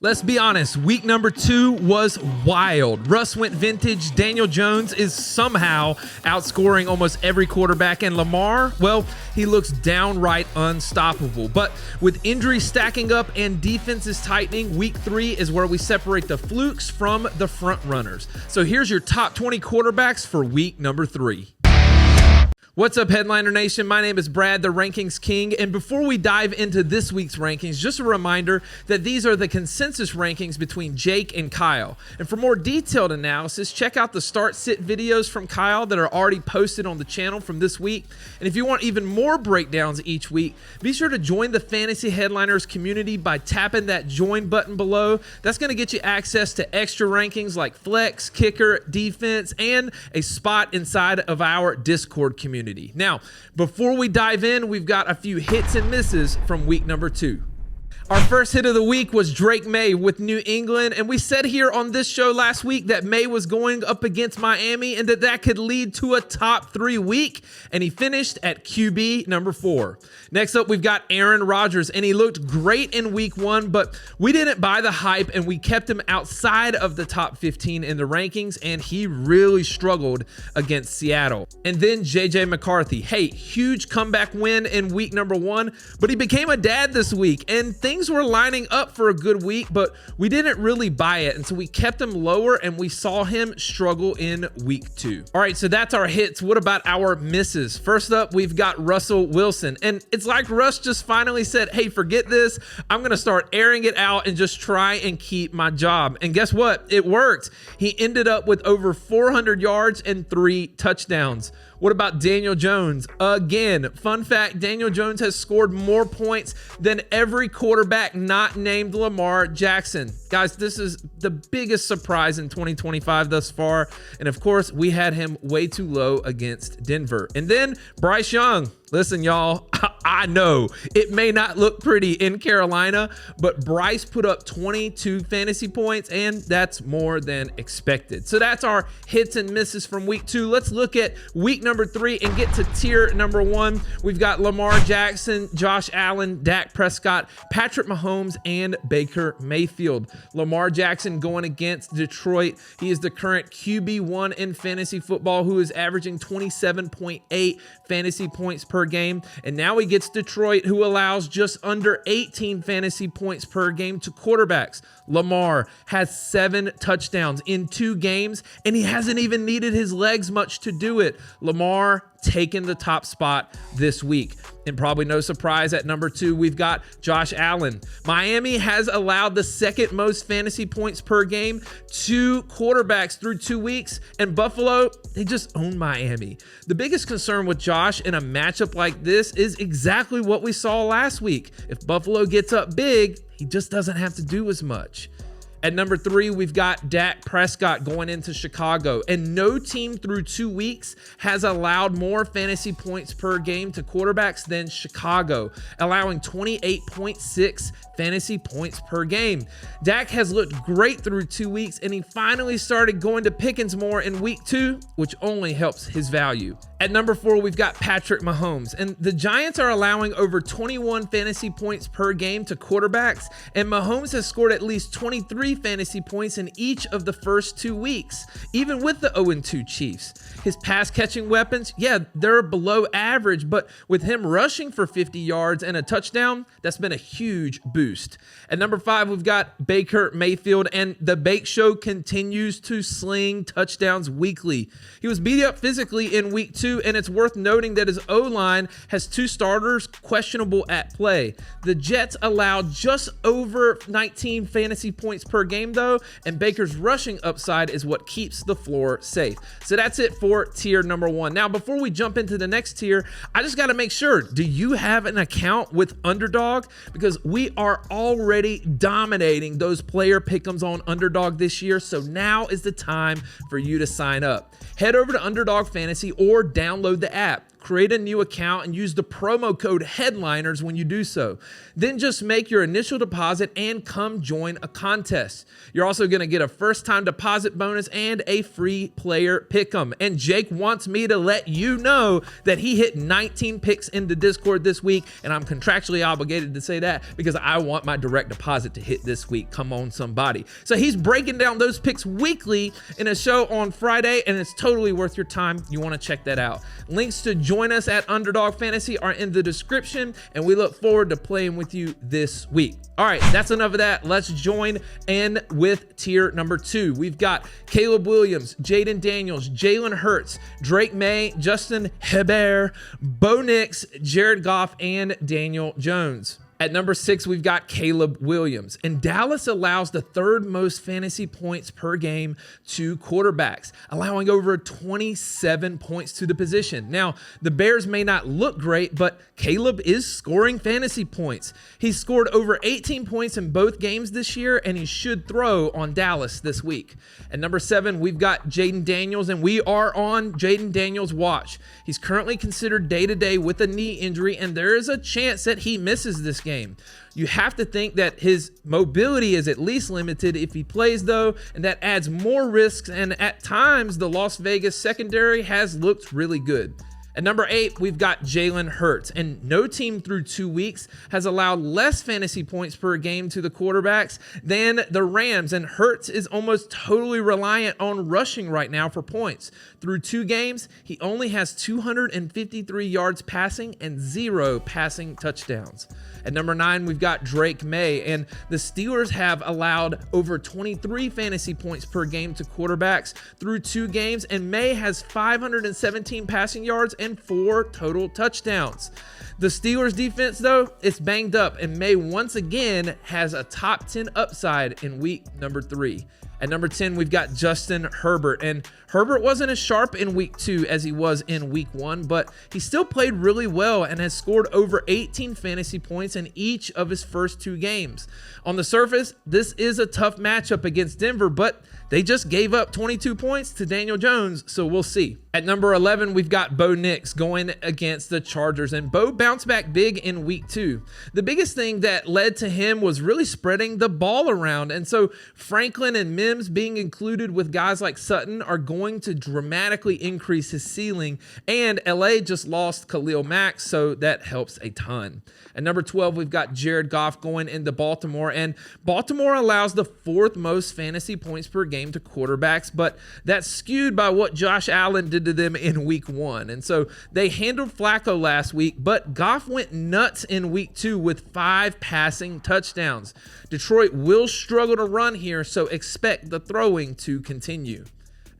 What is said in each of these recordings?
Let's be honest, week number 2 was wild. Russ went vintage. Daniel Jones is somehow outscoring almost every quarterback. And Lamar, well, he looks downright unstoppable. But with injuries stacking up and defenses tightening, week 3 is where we separate the flukes from the front runners. So here's your top 20 quarterbacks for week number 3. What's up, Headliner Nation? My name is Brad, the Rankings King, and before we dive into this week's rankings, just a reminder that these are the consensus rankings between Jake and Kyle. And for more detailed analysis, check out the start-sit videos from Kyle that are already posted on the channel from this week. And if you want even more breakdowns each week, be sure to join the Fantasy Headliners community by tapping that join button below. That's going to get you access to extra rankings like flex, kicker, defense, and a spot inside of our Discord community. Now, before we dive in, we've got a few hits and misses from week number 2. Our first hit of the week was Drake May with New England, and we said here on this show last week that May was going up against Miami and that could lead to a top 3 week, and he finished at QB number 4. Next up, we've got Aaron Rodgers, and he looked great in week 1, but we didn't buy the hype, and we kept him outside of the top 15 in the rankings, and he really struggled against Seattle. And then JJ McCarthy, hey, huge comeback win in week number 1, but he became a dad this week, and things were lining up for a good week, but we didn't really buy it, and so we kept him lower, and we saw him struggle in week 2. All right, so that's our hits. What about our misses? First up, we've got Russell Wilson, and it's like Russ just finally said, hey, forget this. I'm going to start airing it out and just try and keep my job. And guess what? It worked. He ended up with over 400 yards and 3 touchdowns. What about Daniel Jones? Again, fun fact, Daniel Jones has scored more points than every quarterback not named Lamar Jackson. Guys, this is the biggest surprise in 2025 thus far. And of course, we had him way too low against Denver. And then Bryce Young. Listen, y'all, I know it may not look pretty in Carolina, but Bryce put up 22 fantasy points, and that's more than expected. So that's our hits and misses from week 2. Let's look at week number 3 and get to tier number 1. We've got Lamar Jackson, Josh Allen, Dak Prescott, Patrick Mahomes, and Baker Mayfield. Lamar Jackson going against Detroit. He is the current QB1 in fantasy football, who is averaging 27.8 fantasy points per game. And now he gets Detroit, who allows just under 18 fantasy points per game to quarterbacks. Lamar has 7 touchdowns in 2 games, and he hasn't even needed his legs much to do it. Lamar taking the top spot this week. And probably no surprise, at number 2, we've got Josh Allen. Miami has allowed the second most fantasy points per game to quarterbacks through 2 weeks, and Buffalo, they just own Miami. The biggest concern with Josh in a matchup like this is exactly what we saw last week. If Buffalo gets up big, he just doesn't have to do as much. At number 3, we've got Dak Prescott going into Chicago, and no team through 2 weeks has allowed more fantasy points per game to quarterbacks than Chicago, allowing 28.6 fantasy points per game. Dak has looked great through 2 weeks, and he finally started going to Pickens more in week 2, which only helps his value. At number 4, we've got Patrick Mahomes, and the Giants are allowing over 21 fantasy points per game to quarterbacks, and Mahomes has scored at least 23 fantasy points in each of the first 2 weeks, even with the 0-2 Chiefs. His pass catching weapons, yeah, they're below average, but with him rushing for 50 yards and a touchdown, that's been a huge boost. At number 5, we've got Baker Mayfield, and the Bake Show continues to sling touchdowns weekly. He was beat up physically in week 2, and it's worth noting that his O-line has 2 starters questionable at play. The Jets allowed just over 19 fantasy points per game, though, and Baker's rushing upside is what keeps the floor safe. So that's it for tier number 1. Now, before we jump into the next tier, I just got to make sure, do you have an account with Underdog? Because we are already dominating those player pick'ems on Underdog this year, so now is the time for you to sign up. Head over to Underdog Fantasy or download the app. create a new account and use the promo code HEADLINERS when you do so. Then just make your initial deposit and come join a contest. You're also going to get a first-time deposit bonus and a free player pick'em. And Jake wants me to let you know that he hit 19 picks in the Discord this week, and I'm contractually obligated to say that because I want my direct deposit to hit this week. Come on, somebody. So he's breaking down those picks weekly in a show on Friday, and it's totally worth your time. You want to check that out. Links to join us at Underdog Fantasy are in the description, and we look forward to playing with you this week. All right, that's enough of that. Let's join in with tier number 2. We've got Caleb Williams, Jaden Daniels, Jalen Hurts, Drake May, Justin Herbert, Bo Nix, Jared Goff, and Daniel Jones. At number 6, we've got Caleb Williams. And Dallas allows the 3rd most fantasy points per game to quarterbacks, allowing over 27 points to the position. Now, the Bears may not look great, but Caleb is scoring fantasy points. He's scored over 18 points in both games this year, and he should throw on Dallas this week. At number 7, we've got Jaden Daniels, and we are on Jaden Daniels' watch. He's currently considered day-to-day with a knee injury, and there is a chance that he misses this game. You have to think that his mobility is at least limited if he plays, though, and that adds more risks, and at times the Las Vegas secondary has looked really good. At number 8, we've got Jalen Hurts, and no team through 2 weeks has allowed less fantasy points per game to the quarterbacks than the Rams, and Hurts is almost totally reliant on rushing right now for points. Through 2 games, he only has 253 yards passing and 0 passing touchdowns. At number 9, we've got Drake May, and the Steelers have allowed over 23 fantasy points per game to quarterbacks through 2 games, and May has 517 passing yards and 4 total touchdowns. The Steelers defense, though, it's banged up, and May once again has a top 10 upside in week number 3. At number 10, we've got Justin Herbert, and Herbert wasn't as sharp in week 2 as he was in week 1, but he still played really well and has scored over 18 fantasy points in each of his first 2 games. On the surface, this is a tough matchup against Denver, but they just gave up 22 points to Daniel Jones, so we'll see. At number 11, we've got Bo Nix going against the Chargers, and Bo bounced back big in week 2. The biggest thing that led to him was really spreading the ball around, and so Franklin and Mims being included with guys like Sutton are going to dramatically increase his ceiling, and LA just lost Khalil Mack, so that helps a ton. At number 12, we've got Jared Goff going into Baltimore, and Baltimore allows the 4th most fantasy points per game to quarterbacks, but that's skewed by what Josh Allen did to them in week 1. And so they handled Flacco last week, but Goff went nuts in week 2 with 5 passing touchdowns. Detroit will struggle to run here, so expect the throwing to continue.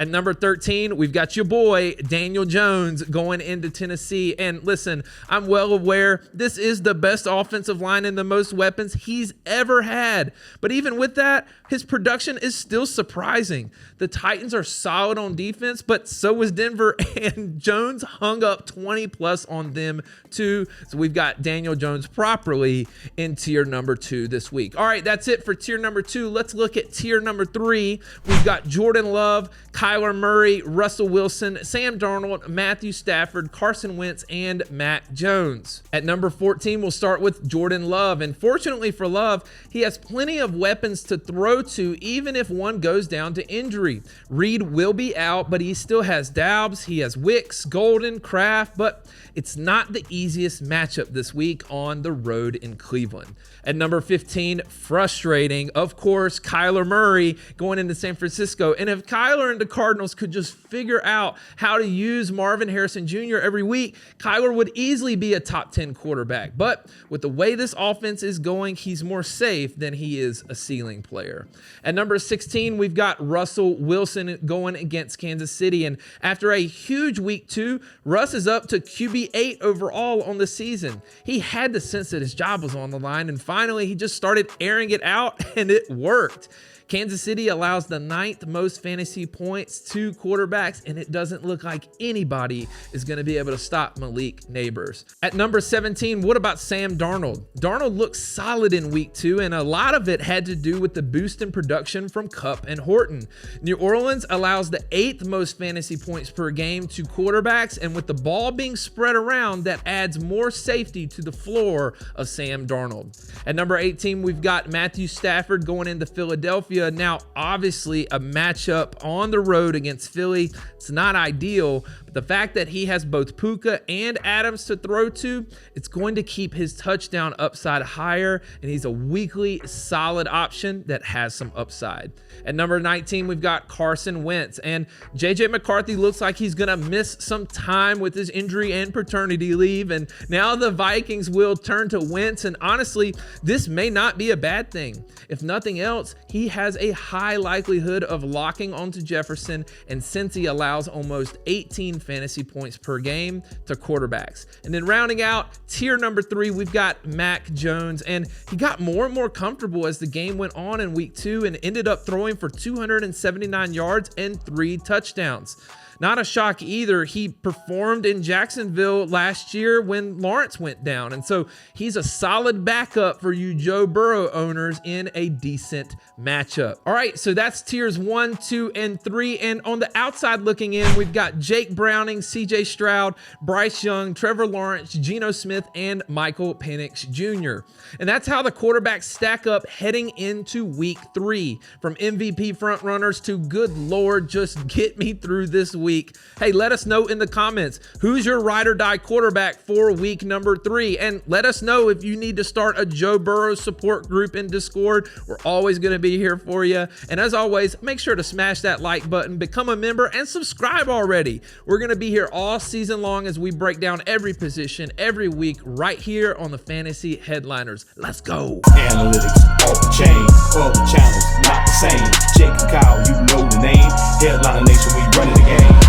At number 13, we've got your boy, Daniel Jones, going into Tennessee. And listen, I'm well aware this is the best offensive line and the most weapons he's ever had. But even with that, his production is still surprising. The Titans are solid on defense, but so is Denver, and Jones hung up 20 plus on them too. So we've got Daniel Jones properly in tier number 2 this week. All right, that's it for tier number 2. Let's look at tier number 3. We've got Jordan Love, Kyler Murray, Russell Wilson, Sam Darnold, Matthew Stafford, Carson Wentz, and Matt Jones. At number 14, we'll start with Jordan Love. And fortunately for Love, he has plenty of weapons to throw to, even if one goes down to injury. Reed will be out, but he still has Doubs, he has Wicks, Golden, Kraft, but it's not the easiest matchup this week on the road in Cleveland. At number 15, frustrating, of course, Kyler Murray going into San Francisco. And if Kyler and the Cardinals could just figure out how to use Marvin Harrison Jr. every week, Kyler would easily be a top 10 quarterback. But with the way this offense is going, he's more safe than he is a ceiling player. At number 16, we've got Russell Wilson going against Kansas City. And after a huge week 2, Russ is up to QB8 overall on the season. He had to sense that his job was on the line, and finally he just started airing it out, and it worked. Kansas City allows the 9th most fantasy points to quarterbacks, and it doesn't look like anybody is going to be able to stop Malik Neighbors. At number 17, what about Sam Darnold? Darnold looked solid in week 2, and a lot of it had to do with the boost in production from Kupp and Horton. New Orleans allows the 8th most fantasy points per game to quarterbacks, and with the ball being spread around, that adds more safety to the floor of Sam Darnold. At number 18, we've got Matthew Stafford going into Philadelphia. Now, obviously, a matchup on the road against Philly, it's not ideal, but the fact that he has both Puka and Adams to throw to, it's going to keep his touchdown upside higher, and he's a weekly solid option that has some upside. At number 19, we've got Carson Wentz, and JJ McCarthy looks like he's going to miss some time with his injury and paternity leave, and now the Vikings will turn to Wentz, and honestly, this may not be a bad thing. If nothing else, he has a high likelihood of locking onto Jefferson, and Cincy allows almost 18 fantasy points per game to quarterbacks. And then rounding out tier number 3, we've got Mac Jones, and he got more and more comfortable as the game went on in week 2 and ended up throwing for 279 yards and 3 touchdowns. Not a shock either. He performed in Jacksonville last year when Lawrence went down. And so he's a solid backup for you Joe Burrow owners in a decent matchup. All right, so that's tiers 1, 2, and 3. And on the outside looking in, we've got Jake Browning, CJ Stroud, Bryce Young, Trevor Lawrence, Geno Smith, and Michael Penix Jr. And that's how the quarterbacks stack up heading into week 3. From MVP frontrunners to good Lord, just get me through this week. Hey, let us know in the comments, who's your ride or die quarterback for week number 3? And let us know if you need to start a Joe Burrow support group in Discord. We're always going to be here for you. And as always, make sure to smash that like button, become a member, and subscribe already. We're going to be here all season long as we break down every position every week right here on the Fantasy Headliners. Let's go. Analytics off the chain, all the channels not the same. Jake and Kyle, you know the name. Headliner Nation, we running the game.